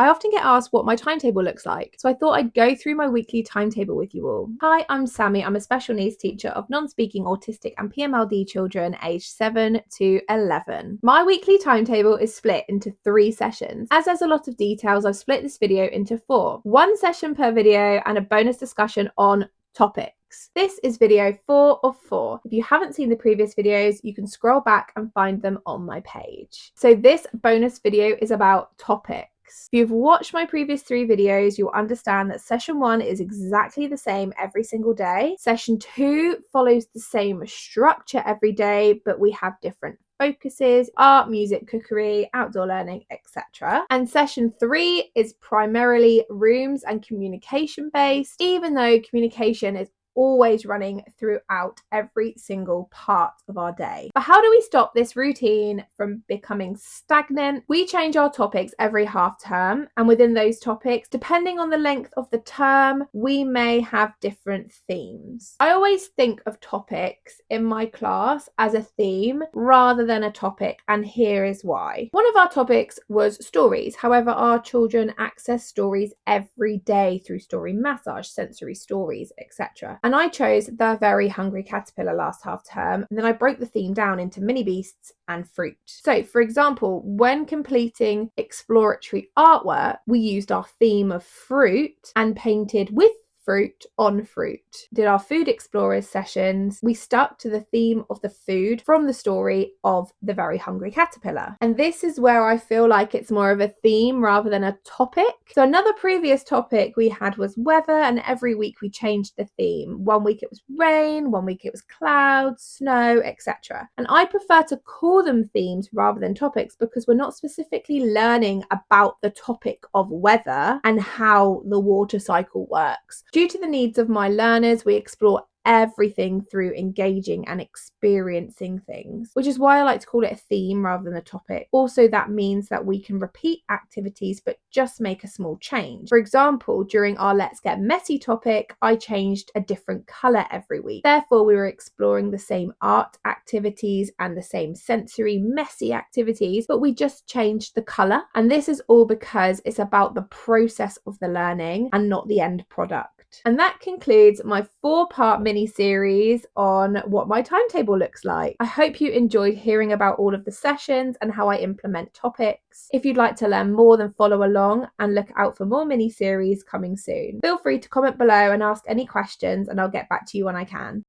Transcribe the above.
I often get asked what my timetable looks like, so I thought I'd go through my weekly timetable with you all. Hi, I'm Sammy. I'm a special needs teacher of non-speaking autistic and PMLD children aged 7 to 11. My weekly timetable is split into 3 sessions. As there's a lot of details, I've split this video into 4. 1 session per video and a bonus discussion on topics. This is video 4 of 4. If you haven't seen the previous videos, you can scroll back and find them on my page. So this bonus video is about topics. If you've watched my previous 3 videos, you'll understand that session 1 is exactly the same every single day. Session 2 follows the same structure every day, but we have different focuses: art, music, cookery, outdoor learning, etc. And session 3 is primarily rooms and communication based, even though communication is always running throughout every single part of our day. But how do we stop this routine from becoming stagnant? We change our topics every half term, and within those topics, depending on the length of the term, we may have different themes. I always think of topics in my class as a theme rather than a topic, and here is why. One of our topics was stories. However, our children access stories every day through story massage, sensory stories, etc. And I chose The Very Hungry Caterpillar last half term, and then I broke the theme down into mini beasts and fruit. So, for example, when completing exploratory artwork, we used our theme of fruit and painted with fruit on fruit. Did our food explorers sessions, we stuck to the theme of the food from the story of The Very Hungry Caterpillar. And this is where I feel like it's more of a theme rather than a topic. So another previous topic we had was weather, and every week we changed the theme. One week it was rain, one week it was clouds, snow, etc. And I prefer to call them themes rather than topics because we're not specifically learning about the topic of weather and how the water cycle works. Due to the needs of my learners, we explore everything through engaging and experiencing things, which is why I like to call it a theme rather than a topic. Also, that means that we can repeat activities but just make a small change. For example, during our Let's Get Messy topic, I changed a different colour every week. Therefore, we were exploring the same art activities and the same sensory messy activities, but we just changed the colour. And this is all because it's about the process of the learning and not the end product. And that concludes my 4-part mini-series on what my timetable looks like. I hope you enjoyed hearing about all of the sessions and how I implement topics. If you'd like to learn more, then follow along and look out for more mini-series coming soon. Feel free to comment below and ask any questions, and I'll get back to you when I can.